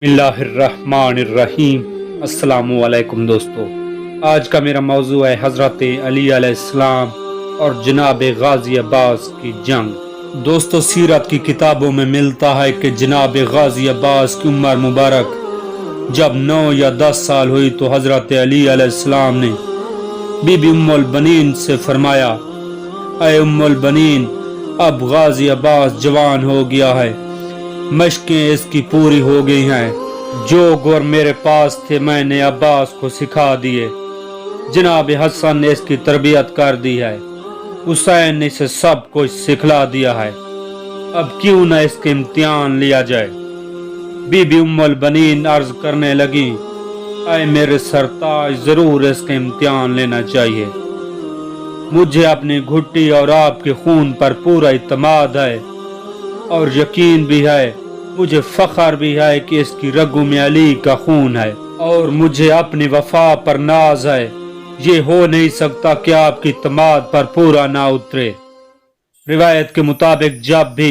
बिस्मिल्लाहिर्रहमानिर्रहीम। अस्सलामुअलैकुम दोस्तों, आज का मेरा मौजू है हज़रत अली अलैहिस्सलाम और जनाब गाजी अब्बास की जंग। दोस्तों, सीरत की किताबों में मिलता है कि जनाब गाजी अब्बास की उम्र मुबारक जब 9 या 10 साल हुई तो हज़रत अली अलैहिस्सलाम ने बीबी उम्मुल बनीन से फरमाया, ऐ उम्मुल बनीन, अब गाजी अब्बास जवान हो गया है, मशकें इसकी पूरी हो गई हैं, जो गुर मेरे पास थे मैंने अब्बास को सिखा दिए। जनाब हसन ने इसकी तरबियत कर दी है, हुसैन ने इसे सब कुछ सिखला दिया है, अब क्यों न इसके इम्तिहान लिया जाए। बीबी उम्मुल बनीन अर्ज करने लगी, ऐ मेरे सरताज, जरूर इसका इम्तिहान लेना चाहिए। मुझे अपनी घुट्टी और आपके खून पर पूरा इत्मीनान है और यकीन भी है, मुझे फख्र भी है कि इसकी रगों में अली का खून है और मुझे अपनी वफा पर नाज है। ये हो नहीं सकता कि आपकी इत्मीनान पर पूरा ना उतरे। रिवायत के मुताबिक जब भी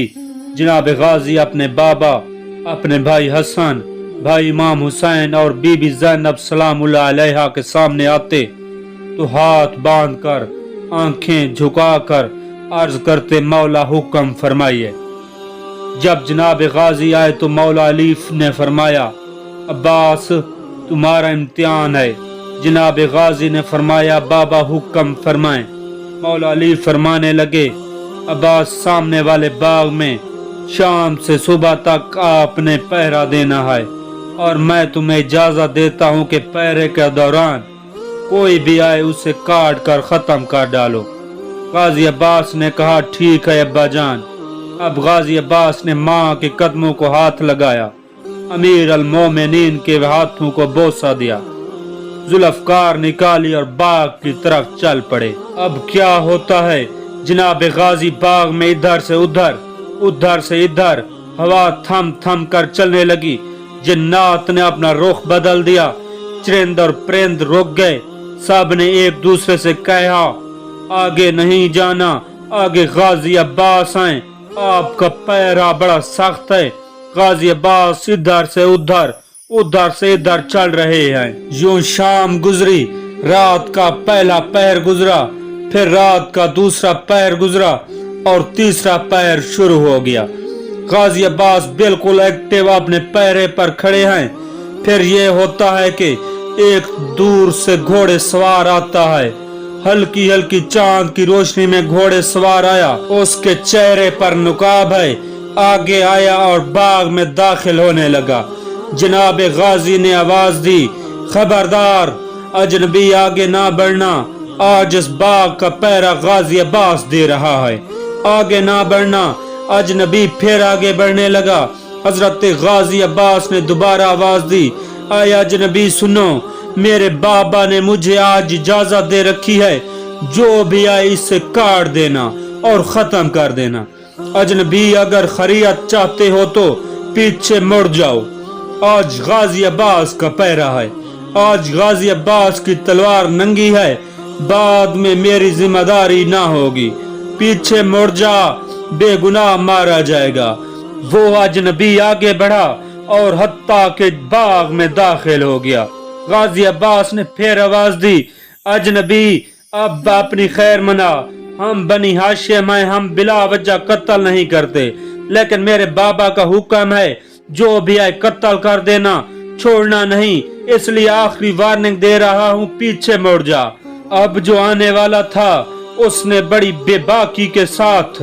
जनाब गाजी अपने बाबा, अपने भाई हसन, भाई इमाम हुसैन और बीबी ज़ैनब सलामुल्लाह अलैहा के सामने आते तो हाथ बांधकर, आंखें झुकाकर अर्ज करते, मौला हुक्म फरमाइए। जब जनाब गाजी आए तो मौला अली ने फरमाया, अब्बास तुम्हारा इम्तिहान है। जनाब गाजी ने फरमाया, बाबा हुक्म फरमाएं। मौला अली फरमाने लगे, अब्बास सामने वाले बाग में शाम से सुबह तक आपने पहरा देना है और मैं तुम्हें इजाजत देता हूँ कि पहरे के दौरान कोई भी आए उसे काट कर खत्म कर डालो। गाजी अब्बास ने कहा, ठीक है अब्बा जान। अब गाजी अब्बास ने माँ के कदमों को हाथ लगाया, अमीर अल मोमिनीन के हाथों को बोसा दिया, जुल्फकार निकाली और बाग की तरफ चल पड़े। अब क्या होता है, जनाब गाजी बाग में इधर से उधर, उधर से इधर हवा थम थम कर चलने लगी। जन्नात ने अपना रुख बदल दिया, चरिंद और परिंद रुक गए। सब ने एक दूसरे से कहा, आगे नहीं जाना, आगे गाजी अब्बास आए, आपका पैरा बड़ा सख्त है। गाजी अब्बास इधर से उधर, उधर से इधर चल रहे हैं। यूं शाम गुजरी, रात का पहला पहर गुजरा, फिर रात का दूसरा पहर गुजरा और तीसरा पहर शुरू हो गया। गाजी अब्बास बिल्कुल एक्टिव अपने पैरे पर खड़े हैं। फिर ये होता है कि एक दूर से घोड़े सवार आता है। हल्की हल्की चांद की रोशनी में घोड़े सवार आया, उसके चेहरे पर नकाब है, आगे आया और बाग में दाखिल होने लगा। जनाब गाजी ने आवाज दी, खबरदार, अजनबी आगे ना बढ़ना, आज इस बाग का पहरा गाजी अब्बास दे रहा है, आगे ना बढ़ना। अजनबी फिर आगे बढ़ने लगा। हजरत गाजी अब्बास ने दोबारा आवाज दी, आए अजनबी सुनो, मेरे बाबा ने मुझे आज इजाजत दे रखी है, जो भी आए इसे काट देना और खत्म कर देना। अजनबी अगर खैरियत चाहते हो तो पीछे मुड़ जाओ, आज गाजी अब्बास का पहरा है, आज गाजी अब्बास की तलवार नंगी है, बाद में मेरी जिम्मेदारी ना होगी, पीछे मुड़ जा, बेगुनाह मारा जाएगा। वो अजनबी आगे बढ़ा और हत्ता के बाग में दाखिल हो गया। गाजी अब्बास ने फिर आवाज दी, अजनबी अब अपनी खैर मना, हम बनी हाशिम हैं, हम बिला वजह कत्ल नहीं करते, लेकिन मेरे बाबा का हुक्म है, जो भी आए कत्ल कर देना, छोड़ना नहीं, इसलिए आखिरी वार्निंग दे रहा हूँ, पीछे मुड़ जा। अब जो आने वाला था उसने बड़ी बेबाकी के साथ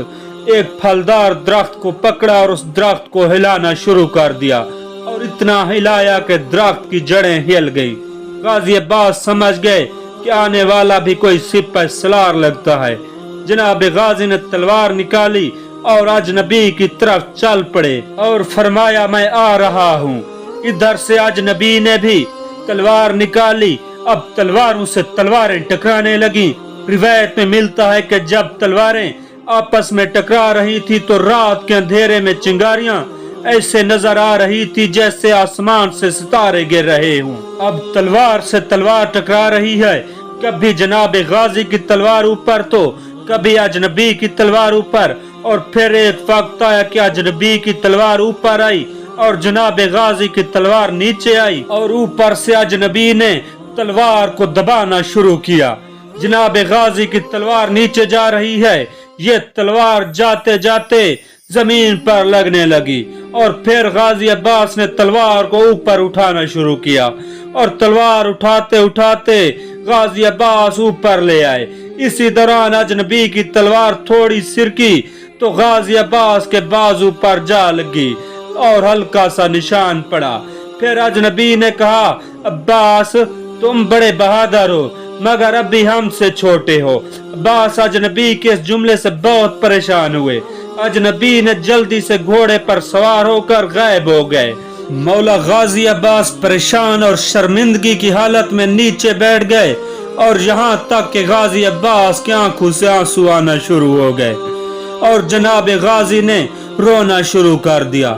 एक फलदार दरख्त को पकड़ा और उस दरख्त को हिलाना शुरू कर दिया और इतना हिलाया कि दरख्त की जड़ें हिल गई। गाजी अब्बास समझ गए कि आने वाला भी कोई सिपह सलार लगता है। जनाब गाजी ने तलवार निकाली और अजनबी की तरफ चल पड़े और फरमाया, मैं आ रहा हूँ। इधर से अजनबी ने भी तलवार निकाली। अब तलवारों से तलवारें टकराने लगी। रिवायत में मिलता है कि जब तलवारें आपस में टकरा रही थी तो रात के अंधेरे में चिंगारियां ऐसे नजर आ रही थी जैसे आसमान से सितारे गिर रहे हों। अब तलवार से तलवार टकरा रही है, कभी जनाब गाजी की तलवार ऊपर तो कभी अजनबी की तलवार ऊपर, और फिर एक वक्त आया कि अजनबी की तलवार ऊपर आई और जनाब गाजी की तलवार नीचे आई और ऊपर से अजनबी ने तलवार को दबाना शुरू किया। जनाब गाजी की तलवार नीचे जा रही है, ये तलवार जाते जाते जमीन पर लगने लगी और फिर गाजी अब्बास ने तलवार को ऊपर उठाना शुरू किया और तलवार उठाते उठाते गाजी अब्बास ऊपर ले आए। इसी दौरान अजनबी की तलवार थोड़ी सिरकी तो गाजी अब्बास के बाजू पर जा लगी और हल्का सा निशान पड़ा। फिर अजनबी ने कहा, अब्बास तुम बड़े बहादुर हो मगर अभी हमसे छोटे हो। अब्बास अजनबी के इस जुमले से बहुत परेशान हुए। अजनबी ने जल्दी से घोड़े पर सवार होकर गायब हो गए। मौला गाजी अब्बास परेशान और शर्मिंदगी की हालत में नीचे बैठ गए और यहाँ तक कि गाजी अब्बास की आंखों से आंसू आना शुरू हो गए और जनाब गाजी ने रोना शुरू कर दिया।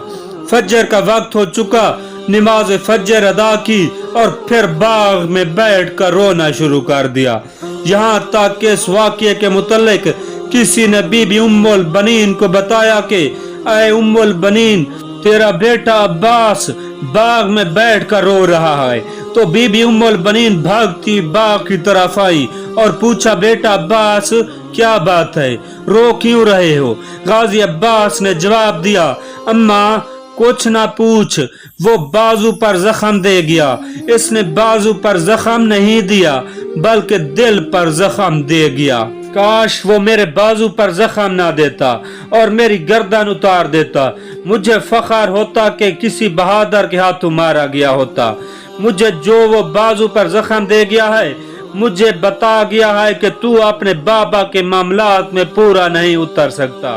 फजर का वक्त हो चुका, नमाज फजर अदा की और फिर बाग में बैठकर रोना शुरू कर दिया। यहाँ तक कि इस वाक़ये के मुतल्लिक किसी ने बीबी उम्मुल बनीन को बताया कि ऐ उम्मुल बनीन, तेरा बेटा अब्बास बाग में बैठकर रो रहा है। तो बीबी उम्मुल बनीन भागती बाग की तरफ आई और पूछा, बेटा अब्बास क्या बात है, रो क्यों रहे हो? गाजी अब्बास ने जवाब दिया, अम्मा कुछ ना पूछ, वो बाजू पर जख्म दे गया। इसने बाजू पर जख्म नहीं दिया बल्कि दिल पर जख्म दे गया। काश वो मेरे बाजू पर जख्म ना देता और मेरी गर्दन उतार देता। मुझे फख्र होता कि किसी बहादुर के हाथों मारा गया होता। मुझे जो वो बाजू पर जख्म दे गया है, मुझे बता गया है कि तू अपने बाबा के मामलात में पूरा नहीं उतर सकता।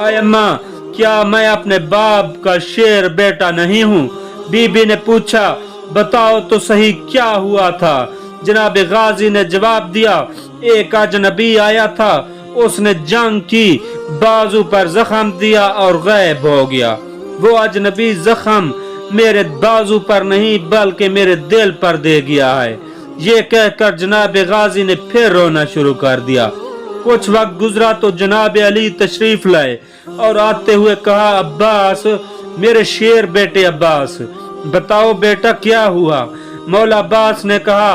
अय अम्मा, क्या मैं अपने बाप का शेर बेटा नहीं हूँ? बीबी ने पूछा, बताओ तो सही क्या हुआ था? जनाब गाजी ने जवाब दिया, एक अजनबी आया था, उसने जंग की, बाजू पर जख्म दिया और गायब हो गया। वो अजनबी जख्म मेरे बाजू पर नहीं बल्कि मेरे दिल पर दे गया है। ये कहकर जनाब गाजी ने फिर रोना शुरू कर दिया। कुछ वक्त गुजरा तो जनाब अली तशरीफ लाए और आते हुए कहा, अब्बास मेरे शेर बेटे अब्बास, बताओ बेटा क्या हुआ? मौला अब्बास ने कहा,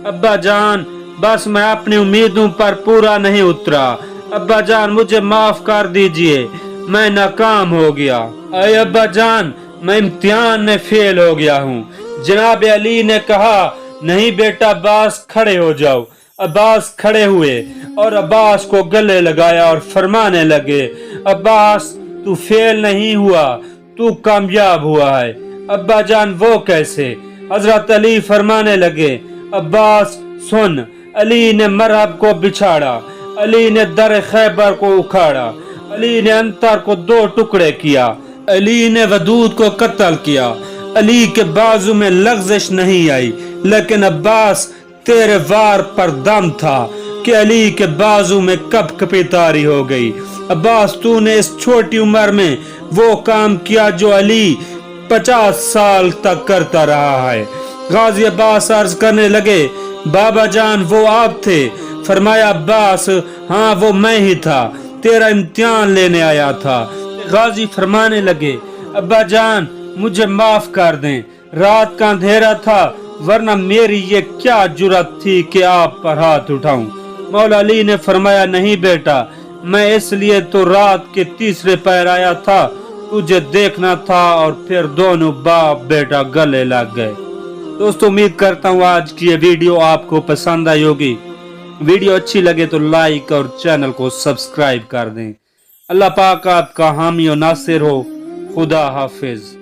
अब्बा जान बस मैं अपनी उम्मीदों पर पूरा नहीं उतरा। अब्बा जान मुझे माफ कर दीजिए, मैं नाकाम हो गया। अरे अब्बा जान मैं इम्तिहान में फेल हो गया हूँ। जनाब अली ने कहा, नहीं बेटा अब्बास खड़े हो जाओ। अब्बास खड़े हुए और अब्बास को गले लगाया और फरमाने लगे, अब्बास तू फेल नहीं हुआ, तू कामयाब हुआ है। अब्बा जान वो कैसे? हजरत अली फरमाने लगे, अब्बास सुन, अली ने मरहब को बिछाड़ा, अली ने दर खैबर को उखाड़ा, अली ने अंतर को दो टुकड़े किया, अली ने वदूद को कत्ल किया। अली के बाजू में लग़्ज़िश नहीं आई, लेकिन अब्बास तेरे वार पर दम था कि अली के बाजू में कपकपी तारी हो गई। अब्बास तूने इस छोटी उम्र में वो काम किया जो अली 50 साल तक करता रहा है। गाजी अब्बास अर्ज करने लगे, बाबा जान वो आप थे? फरमाया अब्बास, हाँ वो मैं ही था, तेरा इम्तिहान लेने आया था। गाजी फरमाने लगे, अब्बा जान मुझे माफ कर दें, रात का अंधेरा था, वरना मेरी ये क्या जुर्रत थी कि आप पर हाथ उठाऊं। मौला अली ने फरमाया, नहीं बेटा, मैं इसलिए तो रात के तीसरे पैर आया था, तुझे देखना था, और फिर दोनों बाप बेटा गले लग गए। दोस्तों उम्मीद करता हूँ आज की ये वीडियो आपको पसंद आई होगी। वीडियो अच्छी लगे तो लाइक और चैनल को सब्सक्राइब कर दें। अल्लाह पाक आपका हामी और नासिर हो। खुदा हाफिज।